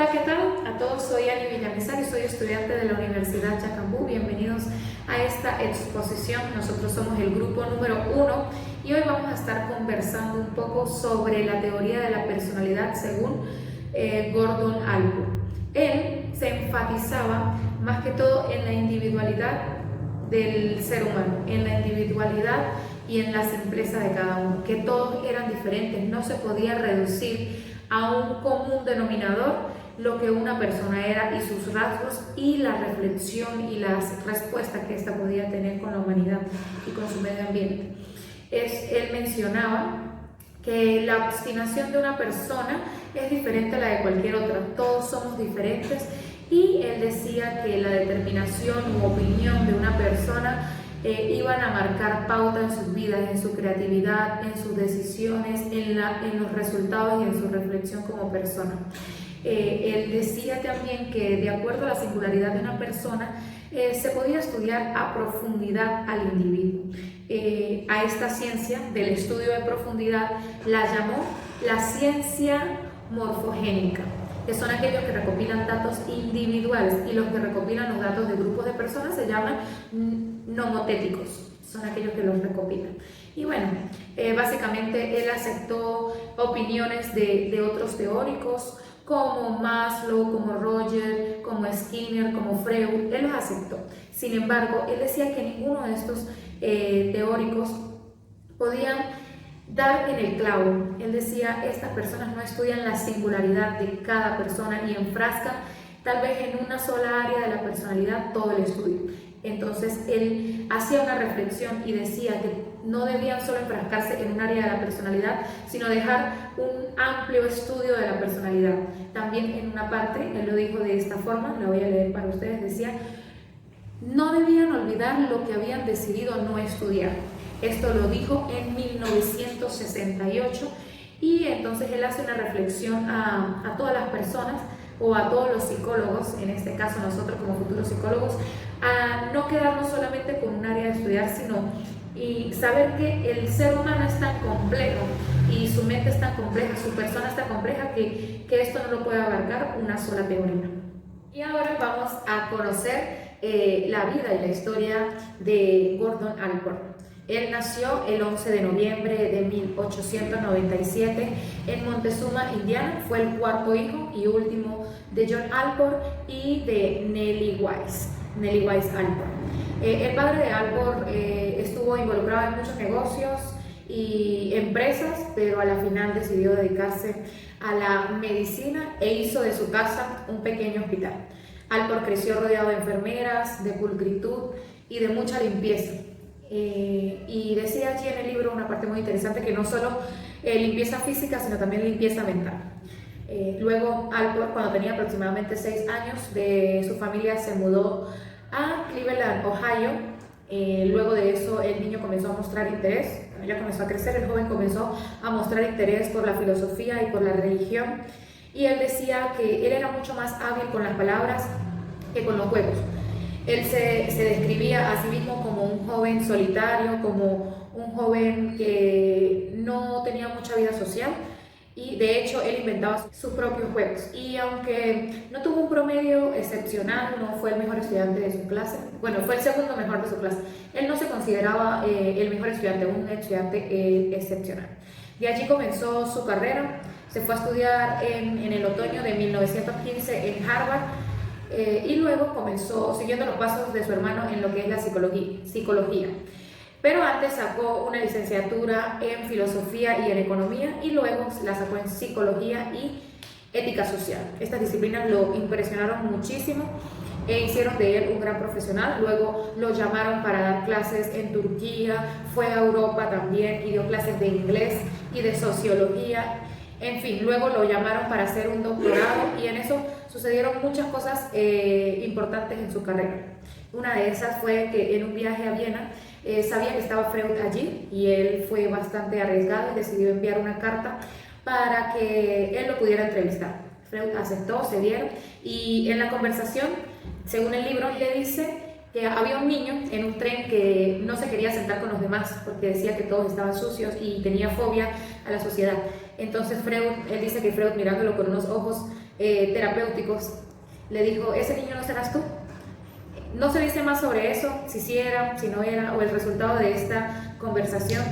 Hola, ¿qué tal? A todos, soy Ani Villamizar y soy estudiante de la Universidad Yacambú. Bienvenidos a esta exposición. Nosotros somos el grupo número 1 y hoy vamos a estar conversando un poco sobre la teoría de la personalidad según Gordon Allport. Él se enfatizaba más que todo en la individualidad del ser humano, en la individualidad y en la simpleza de cada uno, que todos eran diferentes, no se podía reducir a un común denominador lo que una persona era y sus rasgos y la reflexión y las respuestas que ésta podía tener con la humanidad y con su medio ambiente. Él mencionaba que la obstinación de una persona es diferente a la de cualquier otra, todos somos diferentes, y él decía que la determinación u opinión de una persona iban a marcar pauta en sus vidas, en su creatividad, en sus decisiones, en los resultados y en su reflexión como persona. Él decía también que de acuerdo a la singularidad de una persona se podía estudiar a profundidad al individuo. A esta ciencia del estudio de profundidad la llamó la ciencia morfogénica, que son aquellos que recopilan datos individuales, y los que recopilan los datos de grupos de personas se llaman nomotéticos, son aquellos que los recopilan. Y bueno, básicamente él aceptó opiniones de otros teóricos como Maslow, como Roger, como Skinner, como Freud. Él los aceptó. Sin embargo, él decía que ninguno de estos teóricos podían dar en el clavo. Él decía, estas personas no estudian la singularidad de cada persona y enfrascan tal vez en una sola área de la personalidad todo el estudio. Entonces él hacía una reflexión y decía que no debían solo enfrascarse en un área de la personalidad, sino dejar un amplio estudio de la personalidad. También en una parte, él lo dijo de esta forma, la voy a leer para ustedes, decía: no debían olvidar lo que habían decidido no estudiar. Esto lo dijo en 1968, y entonces él hace una reflexión a todas las personas, o a todos los psicólogos, en este caso nosotros como futuros psicólogos, a no quedarnos solamente con un área de estudiar, sino y saber que el ser humano es tan complejo y su mente es tan compleja, su persona es tan compleja que esto no lo puede abarcar una sola teoría. Y ahora vamos a conocer la vida y la historia de Gordon Allport. Él nació el 11 de noviembre de 1897 en Montezuma, Indiana. Fue el cuarto hijo y último de John Allport y de Nellie Weiss Allport. El padre de Allport estuvo involucrado en muchos negocios y empresas, pero a la final decidió dedicarse a la medicina e hizo de su casa un pequeño hospital. Allport creció rodeado de enfermeras, de pulcritud y de mucha limpieza. Y decía allí en el libro una parte muy interesante, que no solo limpieza física, sino también limpieza mental. Luego Allport, cuando tenía aproximadamente 6 años, de su familia se mudó a Cleveland, Ohio. Luego de eso el niño comenzó a mostrar interés, ya comenzó a crecer, el joven comenzó a mostrar interés por la filosofía y por la religión, y él decía que él era mucho más hábil con las palabras que con los juegos. Él se describía a sí mismo como un joven solitario, como un joven que no tenía mucha vida social, y de hecho él inventaba sus propios juegos. Y aunque no tuvo un promedio excepcional, no fue el mejor estudiante de su clase, bueno, fue el segundo mejor de su clase, él no se consideraba el mejor estudiante, un estudiante excepcional. De allí comenzó su carrera, se fue a estudiar en el otoño de 1915 en Harvard. Y luego comenzó siguiendo los pasos de su hermano en lo que es la psicología. Pero antes sacó una licenciatura en filosofía y en economía, y luego la sacó en psicología y ética social. Estas disciplinas lo impresionaron muchísimo e hicieron de él un gran profesional. Luego lo llamaron para dar clases en Turquía, fue a Europa también y dio clases de inglés y de sociología. En fin, luego lo llamaron para hacer un doctorado, y en eso sucedieron muchas cosas importantes en su carrera. Una de esas fue que en un viaje a Viena sabía que estaba Freud allí, y él fue bastante arriesgado y decidió enviar una carta para que él lo pudiera entrevistar. Freud aceptó, se dieron, y en la conversación, según el libro, le dice que había un niño en un tren que no se quería sentar con los demás porque decía que todos estaban sucios y tenía fobia a la sociedad. Entonces él dice que Freud, mirándolo con unos ojos terapéuticos. Le dijo, ese niño no serás tú. No se dice más sobre eso, si sí era, si no era, o el resultado de esta conversación,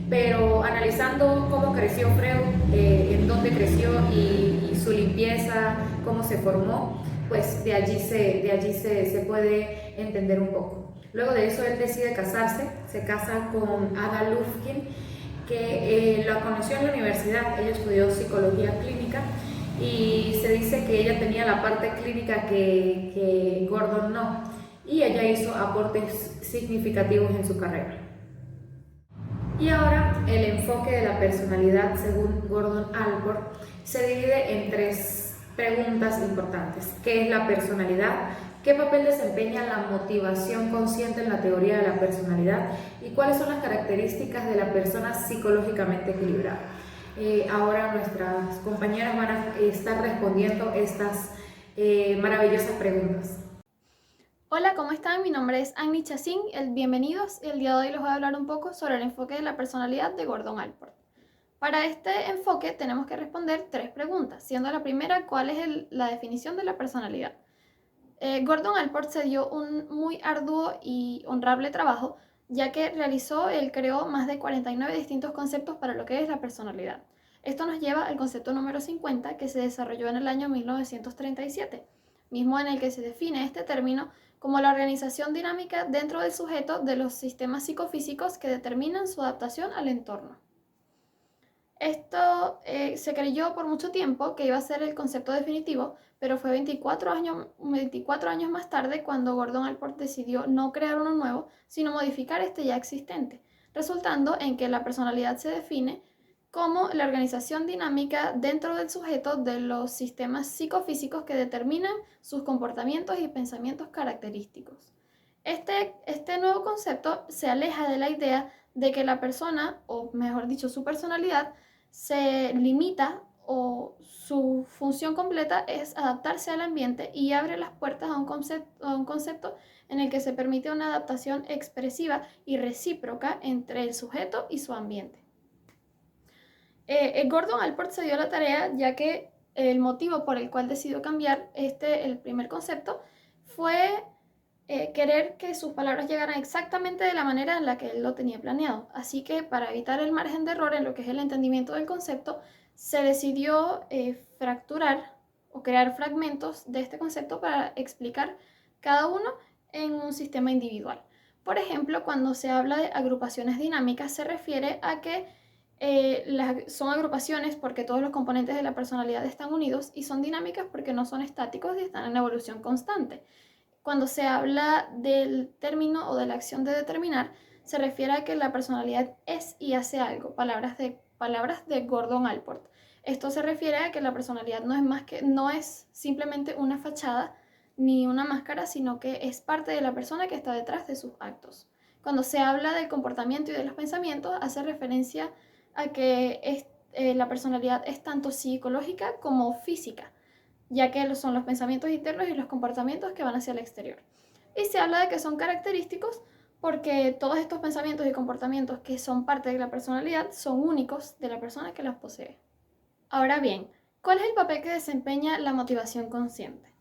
pero analizando cómo creció Freud, en dónde creció y su limpieza, cómo se formó, pues de allí se puede entender un poco. Luego de eso él decide casarse, se casa con Ada Lufkin, que la conoció en la universidad. Ella estudió psicología clínica y se dice que ella tenía la parte clínica que Gordon no, y ella hizo aportes significativos en su carrera. Y ahora el enfoque de la personalidad según Gordon Allport se divide en tres preguntas importantes. ¿Qué es la personalidad? ¿Qué papel desempeña la motivación consciente en la teoría de la personalidad? ¿Y cuáles son las características de la persona psicológicamente equilibrada? Ahora nuestras compañeras van a estar respondiendo estas maravillosas preguntas. Hola, ¿cómo están? Mi nombre es Annie Chacín. Bienvenidos. El día de hoy les voy a hablar un poco sobre el enfoque de la personalidad de Gordon Allport. Para este enfoque tenemos que responder tres preguntas, siendo la primera, ¿cuál es la definición de la personalidad? Gordon Allport se dio un muy arduo y honrable trabajo, ya que él creó más de 49 distintos conceptos para lo que es la personalidad. Esto nos lleva al concepto número 50, que se desarrolló en el año 1937, mismo en el que se define este término como la organización dinámica dentro del sujeto de los sistemas psicofísicos que determinan su adaptación al entorno. Esto se creyó por mucho tiempo que iba a ser el concepto definitivo, pero fue 24 años más tarde cuando Gordon Allport decidió no crear uno nuevo, sino modificar este ya existente, resultando en que la personalidad se define como la organización dinámica dentro del sujeto de los sistemas psicofísicos que determinan sus comportamientos y pensamientos característicos. Este nuevo concepto se aleja de la idea de que la persona, o mejor dicho, su personalidad, se limita o su función completa es adaptarse al ambiente y abre las puertas a un concepto en el que se permite una adaptación expresiva y recíproca entre el sujeto y su ambiente. Gordon Allport se dio la tarea, ya que el motivo por el cual decidió cambiar el primer concepto fue querer que sus palabras llegaran exactamente de la manera en la que él lo tenía planeado. Así que para evitar el margen de error en lo que es el entendimiento del concepto, se decidió fracturar o crear fragmentos de este concepto para explicar cada uno en un sistema individual. Por ejemplo, cuando se habla de agrupaciones dinámicas, se refiere a que son agrupaciones porque todos los componentes de la personalidad están unidos, y son dinámicas porque no son estáticos y están en evolución constante. Cuando se habla del término o de la acción de determinar, se refiere a que la personalidad es y hace algo, palabras de Gordon Allport. Esto se refiere a que la personalidad no es simplemente una fachada ni una máscara, sino que es parte de la persona que está detrás de sus actos. Cuando se habla del comportamiento y de los pensamientos, hace referencia a que la personalidad es tanto psicológica como física, ya que son los pensamientos internos y los comportamientos que van hacia el exterior. Y se habla de que son característicos porque todos estos pensamientos y comportamientos que son parte de la personalidad son únicos de la persona que los posee. Ahora bien, ¿cuál es el papel que desempeña la motivación consciente?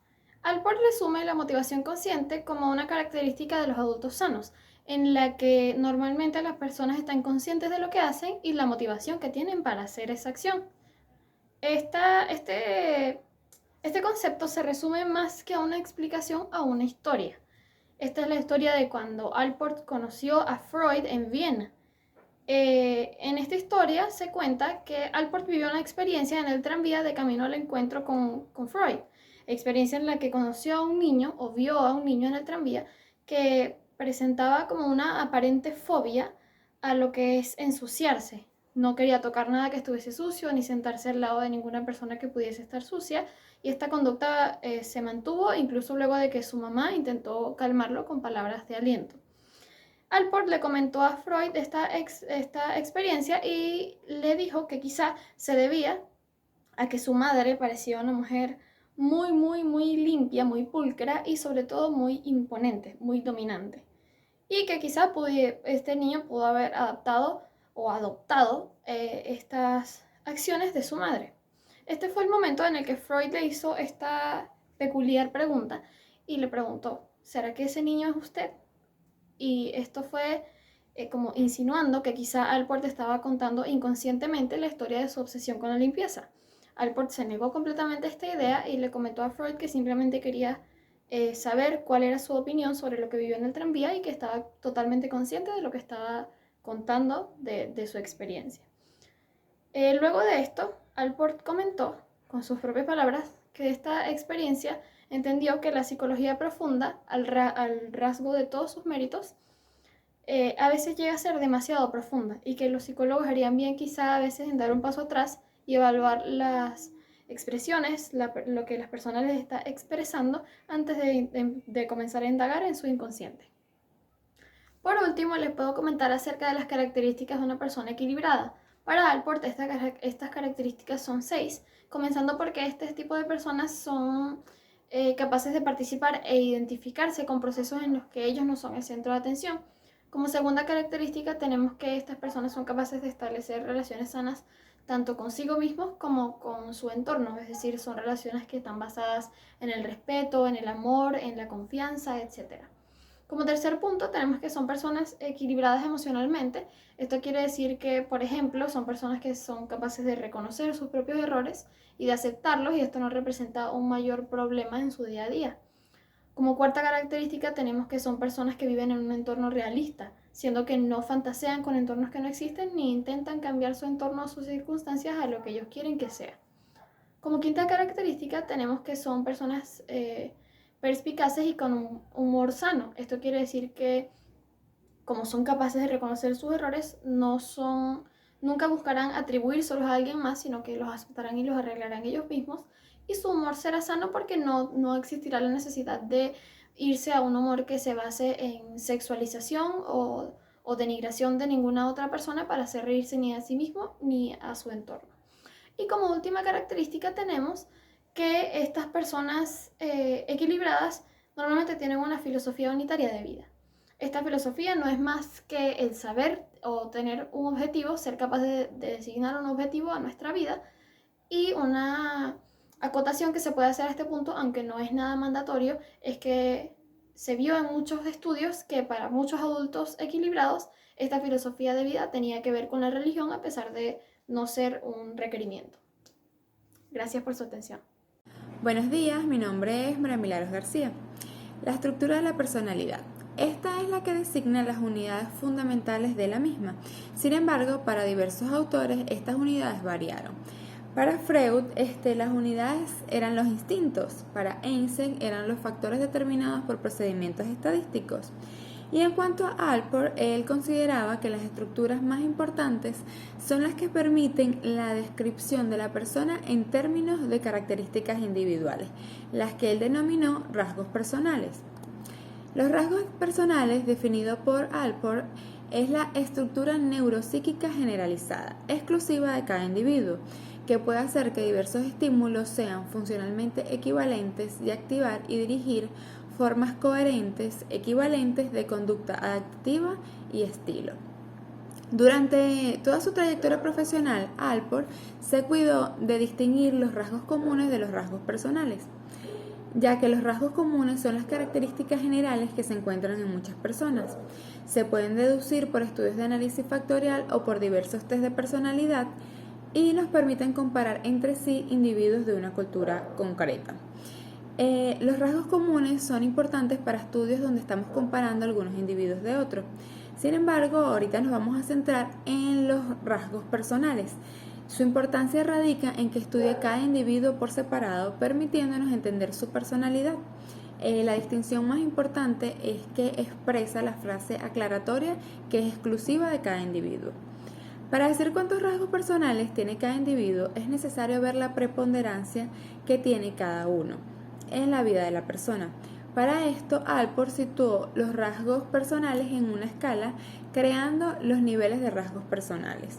Allport resume la motivación consciente como una característica de los adultos sanos, en la que normalmente las personas están conscientes de lo que hacen y la motivación que tienen para hacer esa acción. Este concepto se resume más que a una explicación a una historia. Esta es la historia de cuando Allport conoció a Freud en Viena. En esta historia se cuenta que Allport vivió una experiencia en el tranvía de camino al encuentro con Freud. Experiencia en la que conoció a un niño o vio a un niño en el tranvía que presentaba como una aparente fobia a lo que es ensuciarse. No quería tocar nada que estuviese sucio ni sentarse al lado de ninguna persona que pudiese estar sucia, y esta conducta se mantuvo incluso luego de que su mamá intentó calmarlo con palabras de aliento. Allport le comentó a Freud esta experiencia y le dijo que quizá se debía a que su madre parecía una mujer muy, muy, muy limpia, muy pulcra y sobre todo muy imponente, muy dominante. Y que quizá este niño pudo haber adaptado o adoptado estas acciones de su madre. Este fue el momento en el que Freud le hizo esta peculiar pregunta y le preguntó, ¿será que ese niño es usted? Y esto fue como insinuando que quizá Alport estaba contando inconscientemente la historia de su obsesión con la limpieza. Alport se negó completamente a esta idea y le comentó a Freud que simplemente quería saber cuál era su opinión sobre lo que vivió en el tranvía y que estaba totalmente consciente de lo que estaba contando de su experiencia. Luego de esto, Alport comentó, con sus propias palabras, que de esta experiencia entendió que la psicología profunda, al rasgo de todos sus méritos, a veces llega a ser demasiado profunda y que los psicólogos harían bien quizá a veces en dar un paso atrás y evaluar las expresiones, lo que las personas les está expresando antes de comenzar a indagar en su inconsciente. Por último, les puedo comentar acerca de las características de una persona equilibrada. Para Alport, estas características son 6, comenzando porque este tipo de personas son capaces de participar e identificarse con procesos en los que ellos no son el centro de atención. Como segunda característica tenemos que estas personas son capaces de establecer relaciones sanas tanto consigo mismos como con su entorno, es decir, son relaciones que están basadas en el respeto, en el amor, en la confianza, etc. Como tercer punto tenemos que son personas equilibradas emocionalmente. Esto quiere decir que, por ejemplo, son personas que son capaces de reconocer sus propios errores y de aceptarlos y esto no representa un mayor problema en su día a día. Como cuarta característica tenemos que son personas que viven en un entorno realista, siendo que no fantasean con entornos que no existen ni intentan cambiar su entorno o sus circunstancias a lo que ellos quieren que sea. Como quinta característica tenemos que son personas perspicaces y con un humor sano. Esto quiere decir que como son capaces de reconocer sus errores, nunca buscarán atribuírselos a alguien más, sino que los aceptarán y los arreglarán ellos mismos. Y su humor será sano porque no existirá la necesidad de irse a un humor que se base en sexualización o denigración de ninguna otra persona para hacer reírse ni a sí mismo ni a su entorno. Y como última característica tenemos que estas personas equilibradas normalmente tienen una filosofía unitaria de vida. Esta filosofía no es más que el saber o tener un objetivo, ser capaz de designar un objetivo a nuestra vida, y una acotación que se puede hacer a este punto, aunque no es nada mandatorio, es que se vio en muchos estudios que para muchos adultos equilibrados esta filosofía de vida tenía que ver con la religión a pesar de no ser un requerimiento. Gracias por su atención. Buenos días, mi nombre es María Milagros García. La estructura de la personalidad. Esta es la que designa las unidades fundamentales de la misma. Sin embargo, para diversos autores estas unidades variaron. Para Freud, las unidades eran los instintos. Para Einstein eran los factores determinados por procedimientos estadísticos. Y en cuanto a Alport, él consideraba que las estructuras más importantes son las que permiten la descripción de la persona en términos de características individuales, las que él denominó rasgos personales. Los rasgos personales, definidos por Alport, es la estructura neuropsíquica generalizada, exclusiva de cada individuo, que puede hacer que diversos estímulos sean funcionalmente equivalentes y activar y dirigir formas coherentes, equivalentes de conducta adaptativa y estilo. Durante toda su trayectoria profesional, Alport se cuidó de distinguir los rasgos comunes de los rasgos personales, ya que los rasgos comunes son las características generales que se encuentran en muchas personas. Se pueden deducir por estudios de análisis factorial o por diversos test de personalidad y nos permiten comparar entre sí individuos de una cultura concreta. Los rasgos comunes son importantes para estudios donde estamos comparando algunos individuos de otros. Sin embargo, ahorita nos vamos a centrar en los rasgos personales. Su importancia radica en que estudie cada individuo por separado, permitiéndonos entender su personalidad. La distinción más importante es que expresa la frase aclaratoria que es exclusiva de cada individuo. Para decir cuántos rasgos personales tiene cada individuo, es necesario ver la preponderancia que tiene cada uno en la vida de la persona. Para esto, Alport situó los rasgos personales en una escala, creando los niveles de rasgos personales.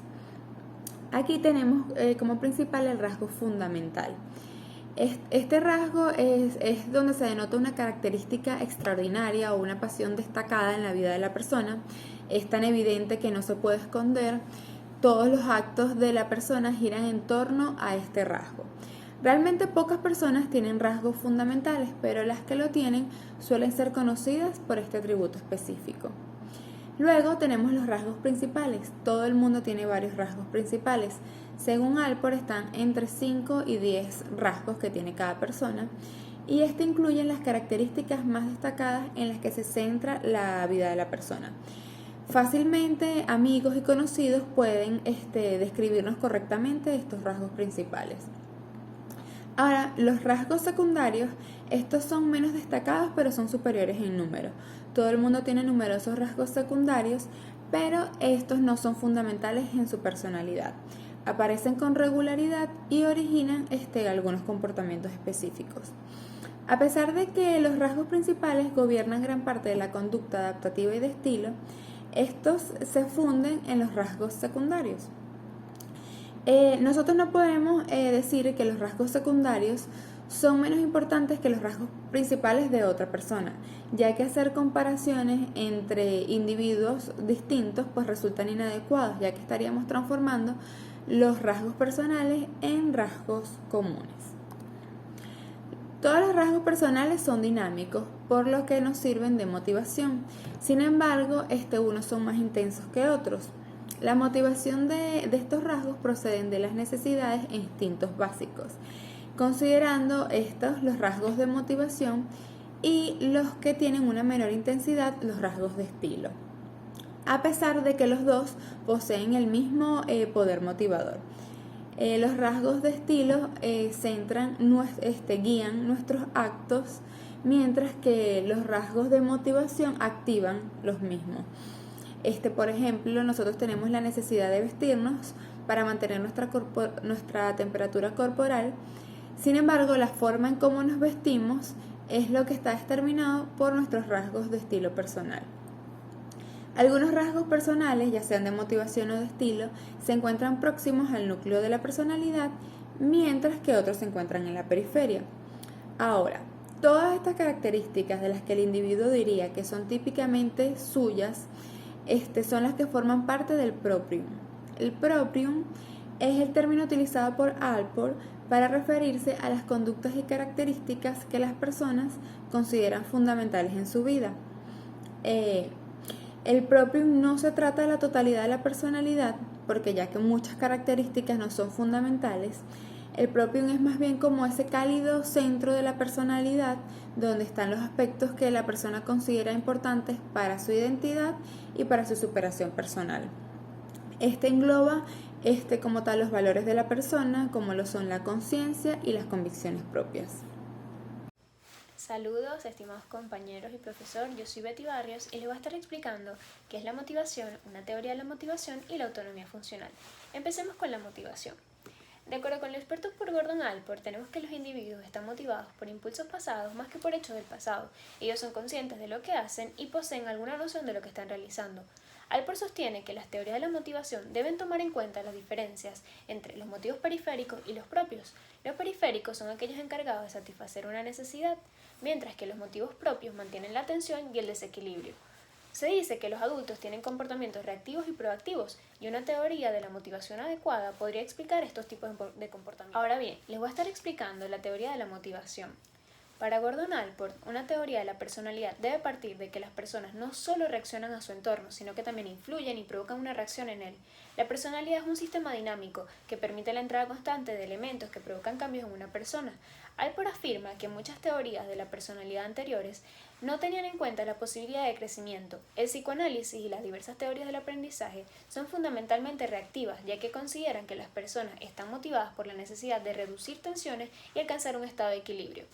Aquí tenemos como principal el rasgo fundamental. Este rasgo es donde se denota una característica extraordinaria o una pasión destacada en la vida de la persona. Es tan evidente que no se puede esconder todos los actos de la persona giran en torno a este rasgo. Realmente pocas personas tienen rasgos fundamentales, pero las que lo tienen suelen ser conocidas por este atributo específico. Luego tenemos los rasgos principales. Todo el mundo tiene varios rasgos principales. Según Alport, están entre 5 y 10 rasgos que tiene cada persona, y este incluye las características más destacadas en las que se centra la vida de la persona. Fácilmente amigos y conocidos pueden describirnos correctamente estos rasgos principales. Ahora, los rasgos secundarios, estos son menos destacados pero son superiores en número. Todo el mundo tiene numerosos rasgos secundarios, pero estos no son fundamentales en su personalidad. Aparecen con regularidad y originan algunos comportamientos específicos. A pesar de que los rasgos principales gobiernan gran parte de la conducta adaptativa y de estilo, estos se funden en los rasgos secundarios. Nosotros no podemos decir que los rasgos secundarios son menos importantes que los rasgos principales de otra persona, ya que hacer comparaciones entre individuos distintos pues resultan inadecuados, ya que estaríamos transformando los rasgos personales en rasgos comunes. Todos los rasgos personales son dinámicos, por lo que nos sirven de motivación. Sin embargo, unos son más intensos que otros. La motivación de estos rasgos proceden de las necesidades e instintos básicos, considerando estos los rasgos de motivación y los que tienen una menor intensidad, los rasgos de estilo, a pesar de que los dos poseen el mismo poder motivador. Los rasgos de estilo guían nuestros actos, mientras que los rasgos de motivación activan los mismos. Por ejemplo, nosotros tenemos la necesidad de vestirnos para mantener nuestra temperatura corporal. Sin embargo, la forma en cómo nos vestimos es lo que está determinado por nuestros rasgos de estilo personal. Algunos rasgos personales, ya sean de motivación o de estilo, se encuentran próximos al núcleo de la personalidad, mientras que otros se encuentran en la periferia. Ahora, todas estas características de las que el individuo diría que son típicamente suyas, son las que forman parte del proprium. El proprium es el término utilizado por Alport para referirse a las conductas y características que las personas consideran fundamentales en su vida. El proprium no se trata de la totalidad de la personalidad, porque ya que muchas características no son fundamentales, el proprium es más bien como ese cálido centro de la personalidad donde están los aspectos que la persona considera importantes para su identidad y para su superación personal. Engloba como tal los valores de la persona, como lo son la conciencia y las convicciones propias. Saludos, estimados compañeros y profesor, yo soy Betty Barrios y les voy a estar explicando qué es la motivación, una teoría de la motivación y la autonomía funcional. Empecemos con la motivación. De acuerdo con los expertos por Gordon Alport, tenemos que los individuos están motivados por impulsos pasados más que por hechos del pasado. Ellos son conscientes de lo que hacen y poseen alguna noción de lo que están realizando. Alport sostiene que las teorías de la motivación deben tomar en cuenta las diferencias entre los motivos periféricos y los propios. Los periféricos son aquellos encargados de satisfacer una necesidad, mientras que los motivos propios mantienen la atención y el desequilibrio. Se dice que los adultos tienen comportamientos reactivos y proactivos, y una teoría de la motivación adecuada podría explicar estos tipos de comportamientos. Ahora bien, les voy a estar explicando la teoría de la motivación. Para Gordon Alport, una teoría de la personalidad debe partir de que las personas no solo reaccionan a su entorno, sino que también influyen y provocan una reacción en él. La personalidad es un sistema dinámico que permite la entrada constante de elementos que provocan cambios en una persona. Alport afirma que muchas teorías de la personalidad anteriores no tenían en cuenta la posibilidad de crecimiento. El psicoanálisis y las diversas teorías del aprendizaje son fundamentalmente reactivas, ya que consideran que las personas están motivadas por la necesidad de reducir tensiones y alcanzar un estado de equilibrio.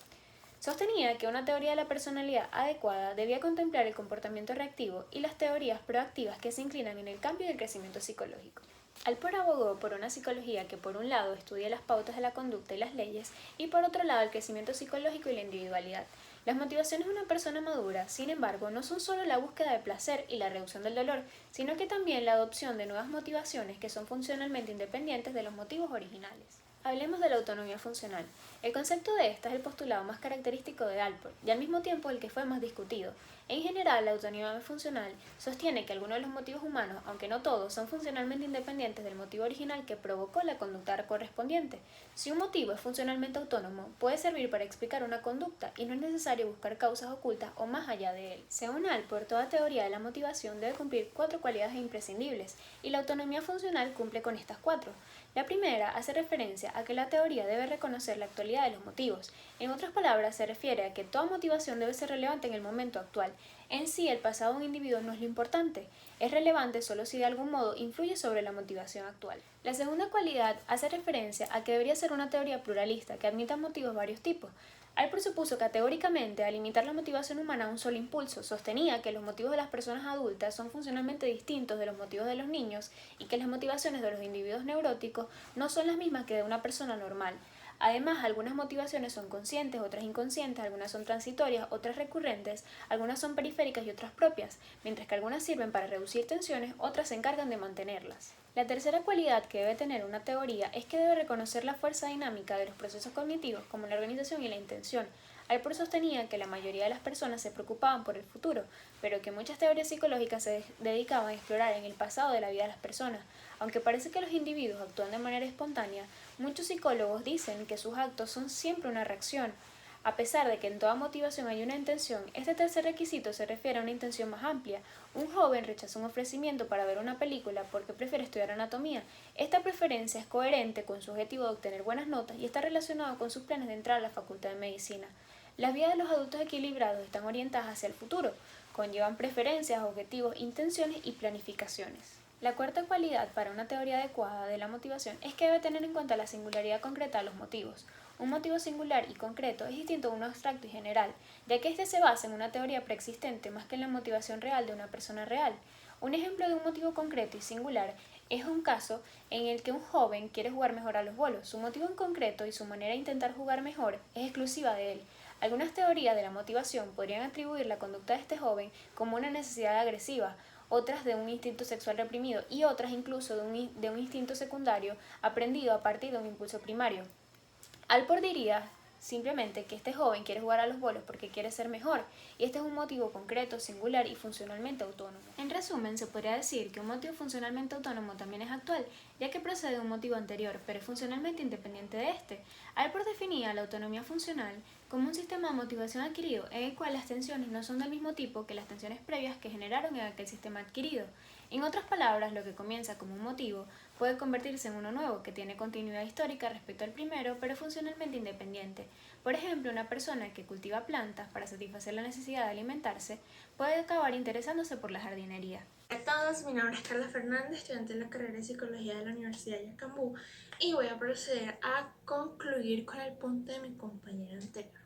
Sostenía que una teoría de la personalidad adecuada debía contemplar el comportamiento reactivo y las teorías proactivas que se inclinan en el cambio y el crecimiento psicológico. Alport abogó por una psicología que por un lado estudia las pautas de la conducta y las leyes y por otro lado el crecimiento psicológico y la individualidad. Las motivaciones de una persona madura, sin embargo, no son solo la búsqueda de placer y la reducción del dolor, sino que también la adopción de nuevas motivaciones que son funcionalmente independientes de los motivos originales. Hablemos de la autonomía funcional. El concepto de esta es el postulado más característico de Alport y al mismo tiempo el que fue más discutido. En general, la autonomía funcional sostiene que algunos de los motivos humanos, aunque no todos, son funcionalmente independientes del motivo original que provocó la conducta correspondiente. Si un motivo es funcionalmente autónomo, puede servir para explicar una conducta y no es necesario buscar causas ocultas o más allá de él. Según Alport, toda teoría de la motivación debe cumplir 4 cualidades imprescindibles y la autonomía funcional cumple con estas 4. La primera hace referencia a que la teoría debe reconocer la actualidad de los motivos. En otras palabras, se refiere a que toda motivación debe ser relevante en el momento actual. En sí, el pasado de un individuo no es lo importante, es relevante solo si de algún modo influye sobre la motivación actual. La segunda cualidad hace referencia a que debería ser una teoría pluralista que admita motivos de varios tipos. Alport supuso categóricamente a limitar la motivación humana a un solo impulso, sostenía que los motivos de las personas adultas son funcionalmente distintos de los motivos de los niños y que las motivaciones de los individuos neuróticos no son las mismas que de una persona normal. Además, algunas motivaciones son conscientes, otras inconscientes, algunas son transitorias, otras recurrentes, algunas son periféricas y otras propias, mientras que algunas sirven para reducir tensiones, otras se encargan de mantenerlas. La tercera cualidad que debe tener una teoría es que debe reconocer la fuerza dinámica de los procesos cognitivos como la organización y la intención. Alport sostenía que la mayoría de las personas se preocupaban por el futuro, pero que muchas teorías psicológicas se dedicaban a explorar en el pasado de la vida de las personas. Aunque parece que los individuos actúan de manera espontánea, muchos psicólogos dicen que sus actos son siempre una reacción. A pesar de que en toda motivación hay una intención, este tercer requisito se refiere a una intención más amplia. Un joven rechaza un ofrecimiento para ver una película porque prefiere estudiar anatomía. Esta preferencia es coherente con su objetivo de obtener buenas notas y está relacionado con sus planes de entrar a la facultad de medicina. Las vidas de los adultos equilibrados están orientadas hacia el futuro, conllevan preferencias, objetivos, intenciones y planificaciones. La cuarta cualidad para una teoría adecuada de la motivación es que debe tener en cuenta la singularidad concreta de los motivos. Un motivo singular y concreto es distinto a uno abstracto y general, ya que este se basa en una teoría preexistente más que en la motivación real de una persona real. Un ejemplo de un motivo concreto y singular es un caso en el que un joven quiere jugar mejor a los bolos. Su motivo en concreto y su manera de intentar jugar mejor es exclusiva de él. Algunas teorías de la motivación podrían atribuir la conducta de este joven como una necesidad agresiva, otras de un instinto sexual reprimido y otras incluso de un instinto secundario aprendido a partir de un impulso primario. Alport diría simplemente que este joven quiere jugar a los bolos porque quiere ser mejor, y este es un motivo concreto, singular y funcionalmente autónomo. En resumen, se podría decir que un motivo funcionalmente autónomo también es actual, ya que procede de un motivo anterior, pero es funcionalmente independiente de este. Alport definía la autonomía funcional como un sistema de motivación adquirido en el cual las tensiones no son del mismo tipo que las tensiones previas que generaron en aquel sistema adquirido. En otras palabras, lo que comienza como un motivo puede convertirse en uno nuevo que tiene continuidad histórica respecto al primero, pero funcionalmente independiente. Por ejemplo, una persona que cultiva plantas para satisfacer la necesidad de alimentarse puede acabar interesándose por la jardinería. Hola a todos, mi nombre es Carla Fernández, estudiante de la carrera de Psicología de la Universidad de Yacambú, y voy a proceder a concluir con el punto de mi compañera anterior.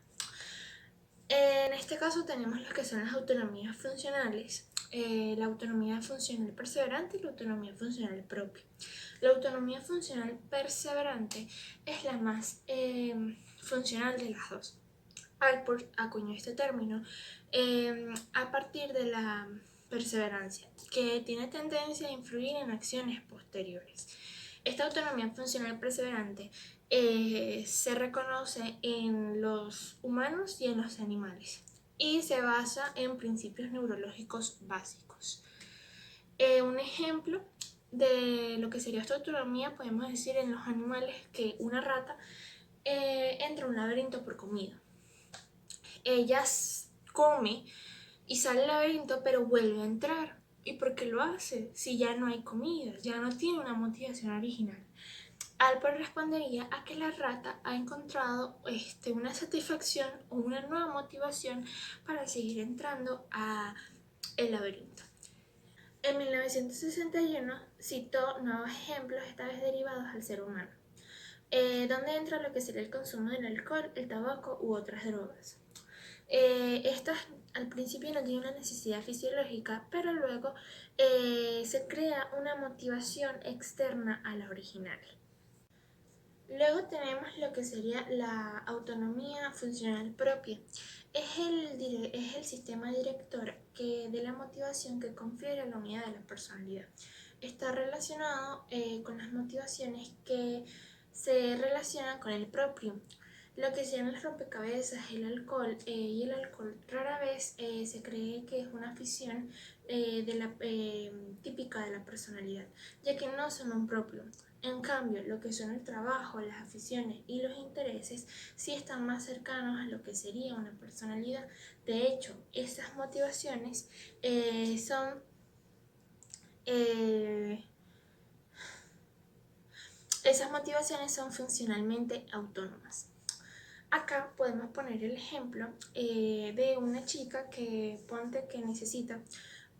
En este caso tenemos lo que son las autonomías funcionales, la autonomía funcional perseverante y la autonomía funcional propia. La autonomía funcional perseverante es la más funcional de las dos. Alport acuñó este término a partir de la perseverancia, que tiene tendencia a influir en acciones posteriores. Esta autonomía funcional perseverante se reconoce en los humanos y en los animales y se basa en principios neurológicos básicos. Un ejemplo de lo que sería esta autonomía podemos decir en los animales que una rata entra a un laberinto por comida. Ella come y sale del laberinto, pero vuelve a entrar. ¿Y por qué lo hace? Si ya no hay comida, ya no tiene una motivación original. Alport respondería a que la rata ha encontrado una satisfacción o una nueva motivación para seguir entrando al laberinto. En 1961 citó nuevos ejemplos, esta vez derivados al ser humano, donde entra lo que sería el consumo del alcohol, el tabaco u otras drogas. Estas al principio no tienen una necesidad fisiológica, pero luego se crea una motivación externa a la original. Luego tenemos lo que sería la autonomía funcional propia. Es el sistema director de la motivación que confiere la unidad de la personalidad. Está relacionado con las motivaciones que se relacionan con el propio. Lo que se llama el rompecabezas, el alcohol, y el alcohol rara vez se cree que es una afición típica de la personalidad, ya que no son un propio. En cambio, lo que son el trabajo, las aficiones y los intereses sí están más cercanos a lo que sería una personalidad. De hecho, esas motivaciones son funcionalmente autónomas. Acá podemos poner el ejemplo de una chica que ponte que necesita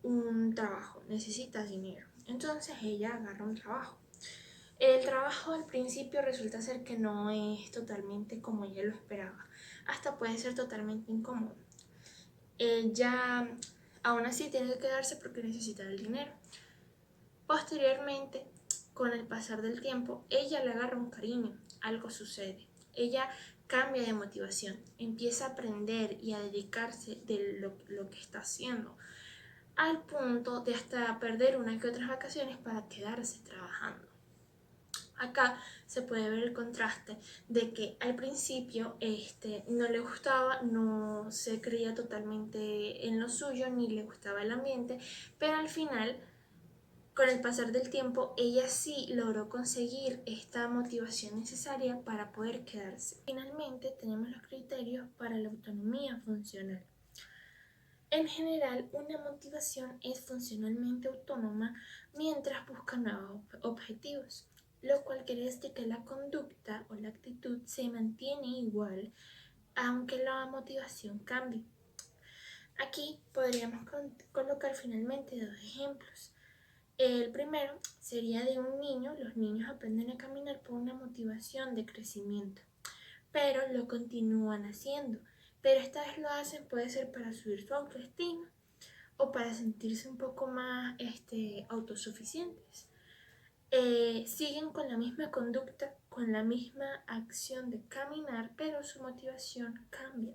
un trabajo, necesita dinero. Entonces ella agarra un trabajo. El trabajo al principio resulta ser que no es totalmente como ella lo esperaba. Hasta puede ser totalmente incómodo. Ella aún así tiene que quedarse porque necesita el dinero. Posteriormente, con el pasar del tiempo, ella le agarra un cariño, algo sucede. Ella cambia de motivación, empieza a aprender y a dedicarse de lo que está haciendo, al punto de hasta perder una que otras vacaciones para quedarse trabajando. Acá se puede ver el contraste de que al principio no le gustaba, no se creía totalmente en lo suyo, ni le gustaba el ambiente, pero al final, con el pasar del tiempo, ella sí logró conseguir esta motivación necesaria para poder quedarse. Finalmente, tenemos los criterios para la autonomía funcional. En general, una motivación es funcionalmente autónoma mientras busca nuevos objetivos, lo cual quiere decir que la conducta o la actitud se mantiene igual aunque la motivación cambie. Aquí podríamos colocar finalmente dos ejemplos. El primero sería de un niño. Los niños aprenden a caminar por una motivación de crecimiento, pero lo continúan haciendo. Pero esta vez lo hacen, puede ser para subir su autoestima o para sentirse un poco más autosuficientes. Siguen con la misma conducta, con la misma acción de caminar, pero su motivación cambia.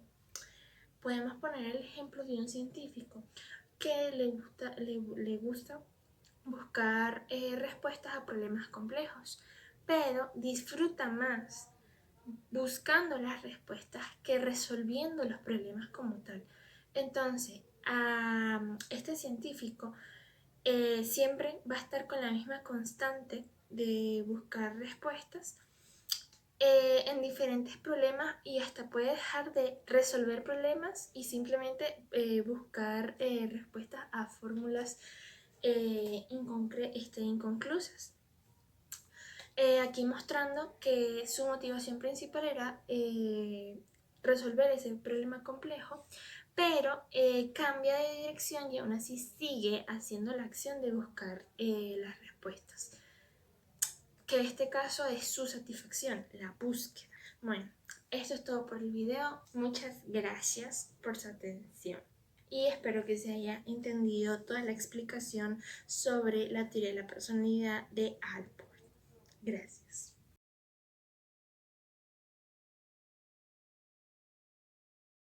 Podemos poner el ejemplo de un científico que le gusta buscar respuestas a problemas complejos, pero disfruta más buscando las respuestas que resolviendo los problemas como tal. Entonces, este científico siempre va a estar con la misma constante de buscar respuestas en diferentes problemas, y hasta puede dejar de resolver problemas y simplemente buscar respuestas a fórmulas inconclusas. Aquí mostrando que su motivación principal era resolver ese problema complejo, pero cambia de dirección y aún así sigue haciendo la acción de buscar las respuestas, que en este caso es su satisfacción, la búsqueda. Bueno, esto es todo por el video. Muchas gracias por su atención y espero que se haya entendido toda la explicación sobre la teoría de la personalidad de Allport. Gracias.